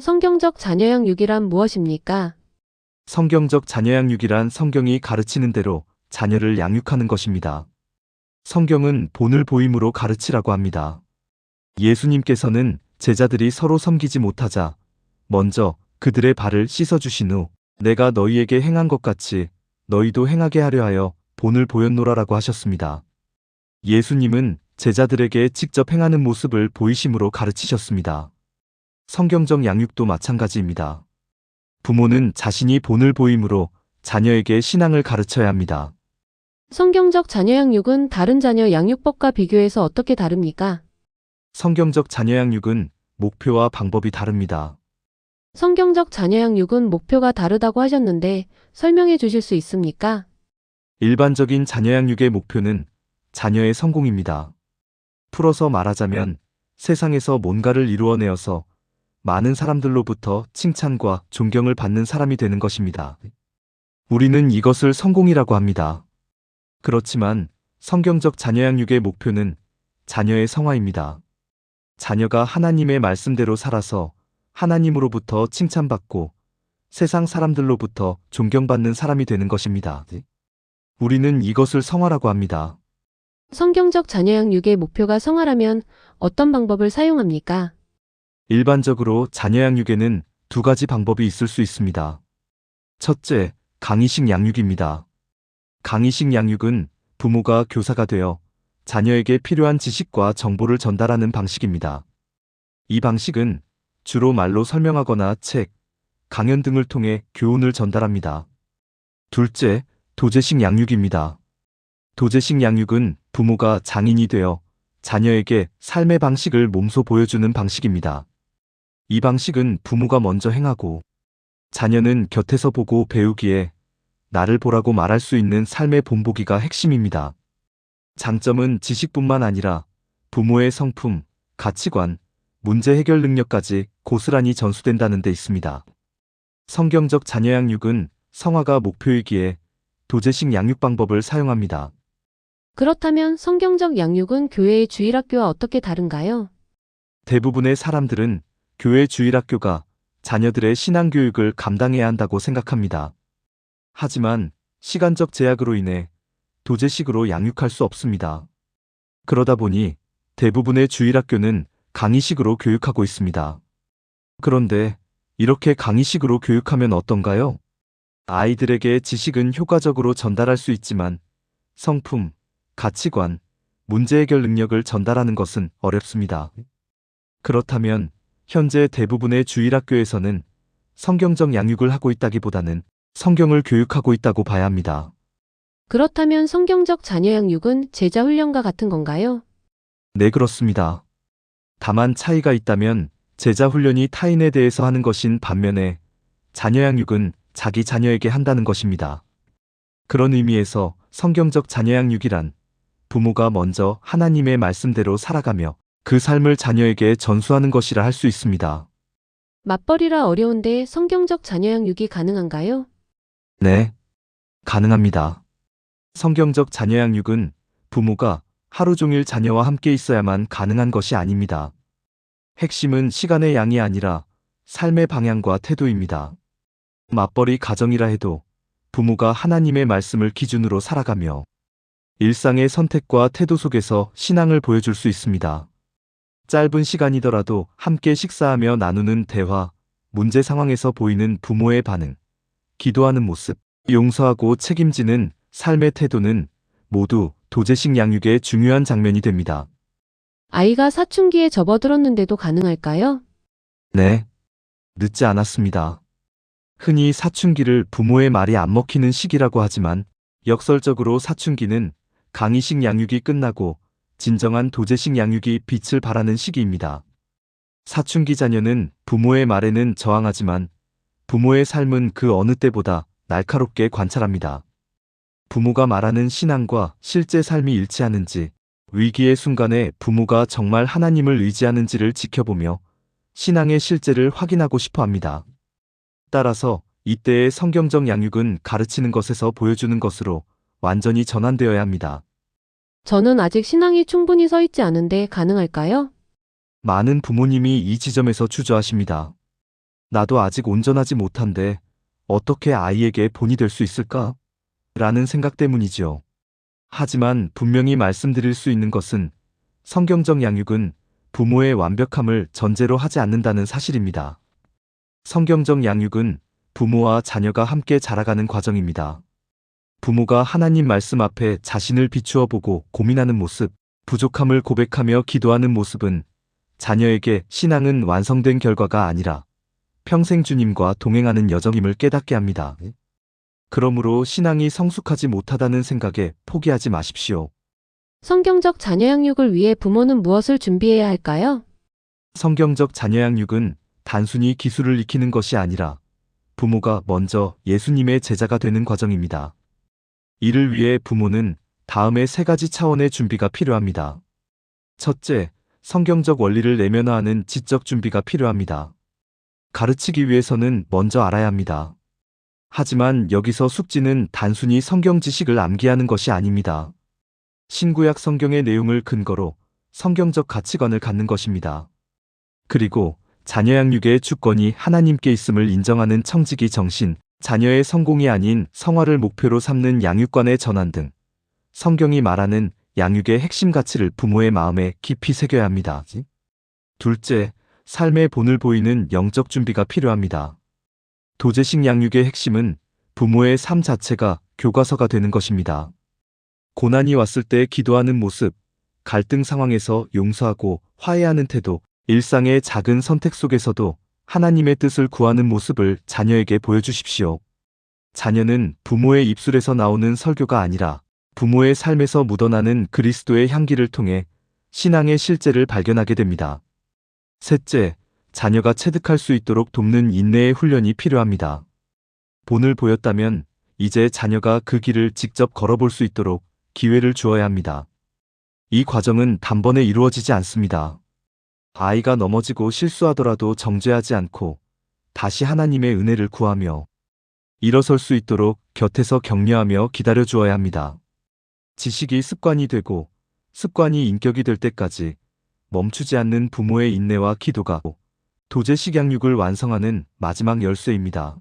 성경적 자녀 양육이란 무엇입니까? 성경적 자녀 양육이란 성경이 가르치는 대로 자녀를 양육하는 것입니다. 성경은 본을 보임으로 가르치라고 합니다. 예수님께서는 제자들이 서로 섬기지 못하자 먼저 그들의 발을 씻어주신 후 내가 너희에게 행한 것 같이 너희도 행하게 하려 하여 본을 보였노라라고 하셨습니다. 예수님은 제자들에게 직접 행하는 모습을 보이심으로 가르치셨습니다. 성경적 양육도 마찬가지입니다. 부모는 자신이 본을 보임으로 자녀에게 신앙을 가르쳐야 합니다. 성경적 자녀 양육은 다른 자녀 양육법과 비교해서 어떻게 다릅니까? 성경적 자녀 양육은 목표와 방법이 다릅니다. 성경적 자녀 양육은 목표가 다르다고 하셨는데 설명해 주실 수 있습니까? 일반적인 자녀 양육의 목표는 자녀의 성공입니다. 풀어서 말하자면 세상에서 뭔가를 이루어내어서 많은 사람들로부터 칭찬과 존경을 받는 사람이 되는 것입니다. 우리는 이것을 성공이라고 합니다. 그렇지만 성경적 자녀 양육의 목표는 자녀의 성화입니다. 자녀가 하나님의 말씀대로 살아서 하나님으로부터 칭찬받고 세상 사람들로부터 존경받는 사람이 되는 것입니다. 우리는 이것을 성화라고 합니다. 성경적 자녀 양육의 목표가 성화라면 어떤 방법을 사용합니까? 일반적으로 자녀 양육에는 두 가지 방법이 있을 수 있습니다. 첫째, 강의식 양육입니다. 강의식 양육은 부모가 교사가 되어 자녀에게 필요한 지식과 정보를 전달하는 방식입니다. 이 방식은 주로 말로 설명하거나 책, 강연 등을 통해 교훈을 전달합니다. 둘째, 도제식 양육입니다. 도제식 양육은 부모가 장인이 되어 자녀에게 삶의 방식을 몸소 보여주는 방식입니다. 이 방식은 부모가 먼저 행하고 자녀는 곁에서 보고 배우기에 나를 보라고 말할 수 있는 삶의 본보기가 핵심입니다. 장점은 지식뿐만 아니라 부모의 성품, 가치관, 문제 해결 능력까지 고스란히 전수된다는 데 있습니다. 성경적 자녀 양육은 성화가 목표이기에 도제식 양육 방법을 사용합니다. 그렇다면 성경적 양육은 교회의 주일학교와 어떻게 다른가요? 대부분의 사람들은 교회 주일학교가 자녀들의 신앙교육을 감당해야 한다고 생각합니다. 하지만 시간적 제약으로 인해 도제식으로 양육할 수 없습니다. 그러다 보니 대부분의 주일학교는 강의식으로 교육하고 있습니다. 그런데 이렇게 강의식으로 교육하면 어떤가요? 아이들에게 지식은 효과적으로 전달할 수 있지만 성품, 가치관, 문제 해결 능력을 전달하는 것은 어렵습니다. 그렇다면 현재 대부분의 주일학교에서는 성경적 양육을 하고 있다기보다는 성경을 교육하고 있다고 봐야 합니다. 그렇다면 성경적 자녀 양육은 제자 훈련과 같은 건가요? 네, 그렇습니다. 다만 차이가 있다면 제자 훈련이 타인에 대해서 하는 것인 반면에 자녀 양육은 자기 자녀에게 한다는 것입니다. 그런 의미에서 성경적 자녀 양육이란 부모가 먼저 하나님의 말씀대로 살아가며 그 삶을 자녀에게 전수하는 것이라 할 수 있습니다. 맞벌이라 어려운데 성경적 자녀 양육이 가능한가요? 네, 가능합니다. 성경적 자녀 양육은 부모가 하루 종일 자녀와 함께 있어야만 가능한 것이 아닙니다. 핵심은 시간의 양이 아니라 삶의 방향과 태도입니다. 맞벌이 가정이라 해도 부모가 하나님의 말씀을 기준으로 살아가며 일상의 선택과 태도 속에서 신앙을 보여줄 수 있습니다. 짧은 시간이더라도 함께 식사하며 나누는 대화, 문제 상황에서 보이는 부모의 반응, 기도하는 모습, 용서하고 책임지는 삶의 태도는 모두 도제식 양육의 중요한 장면이 됩니다. 아이가 사춘기에 접어들었는데도 가능할까요? 네, 늦지 않았습니다. 흔히 사춘기를 부모의 말이 안 먹히는 시기라고 하지만 역설적으로 사춘기는 강의식 양육이 끝나고 진정한 도제식 양육이 빛을 발하는 시기입니다. 사춘기 자녀는 부모의 말에는 저항하지만 부모의 삶은 그 어느 때보다 날카롭게 관찰합니다. 부모가 말하는 신앙과 실제 삶이 일치하는지, 위기의 순간에 부모가 정말 하나님을 의지하는지를 지켜보며 신앙의 실제를 확인하고 싶어 합니다. 따라서 이때의 성경적 양육은 가르치는 것에서 보여주는 것으로 완전히 전환되어야 합니다. 저는 아직 신앙이 충분히 서 있지 않은데 가능할까요? 많은 부모님이 이 지점에서 주저하십니다. 나도 아직 온전하지 못한데 어떻게 아이에게 본이 될 수 있을까? 라는 생각 때문이지요. 하지만 분명히 말씀드릴 수 있는 것은 성경적 양육은 부모의 완벽함을 전제로 하지 않는다는 사실입니다. 성경적 양육은 부모와 자녀가 함께 자라가는 과정입니다. 부모가 하나님 말씀 앞에 자신을 비추어 보고 고민하는 모습, 부족함을 고백하며 기도하는 모습은 자녀에게 신앙은 완성된 결과가 아니라 평생 주님과 동행하는 여정임을 깨닫게 합니다. 그러므로 신앙이 성숙하지 못하다는 생각에 포기하지 마십시오. 성경적 자녀 양육을 위해 부모는 무엇을 준비해야 할까요? 성경적 자녀 양육은 단순히 기술을 익히는 것이 아니라 부모가 먼저 예수님의 제자가 되는 과정입니다. 이를 위해 부모는 다음의 세 가지 차원의 준비가 필요합니다. 첫째, 성경적 원리를 내면화하는 지적 준비가 필요합니다. 가르치기 위해서는 먼저 알아야 합니다. 하지만 여기서 숙지는 단순히 성경 지식을 암기하는 것이 아닙니다. 신구약 성경의 내용을 근거로 성경적 가치관을 갖는 것입니다. 그리고 자녀 양육의 주권이 하나님께 있음을 인정하는 청지기 정신, 자녀의 성공이 아닌 성화를 목표로 삼는 양육관의 전환 등 성경이 말하는 양육의 핵심 가치를 부모의 마음에 깊이 새겨야 합니다. 둘째, 삶의 본을 보이는 영적 준비가 필요합니다. 도제식 양육의 핵심은 부모의 삶 자체가 교과서가 되는 것입니다. 고난이 왔을 때 기도하는 모습, 갈등 상황에서 용서하고 화해하는 태도, 일상의 작은 선택 속에서도 하나님의 뜻을 구하는 모습을 자녀에게 보여주십시오. 자녀는 부모의 입술에서 나오는 설교가 아니라 부모의 삶에서 묻어나는 그리스도의 향기를 통해 신앙의 실제를 발견하게 됩니다. 셋째, 자녀가 체득할 수 있도록 돕는 인내의 훈련이 필요합니다. 본을 보였다면 이제 자녀가 그 길을 직접 걸어볼 수 있도록 기회를 주어야 합니다. 이 과정은 단번에 이루어지지 않습니다. 아이가 넘어지고 실수하더라도 정죄하지 않고 다시 하나님의 은혜를 구하며 일어설 수 있도록 곁에서 격려하며 기다려 주어야 합니다. 지식이 습관이 되고 습관이 인격이 될 때까지 멈추지 않는 부모의 인내와 기도가 도제식 양육을 완성하는 마지막 열쇠입니다.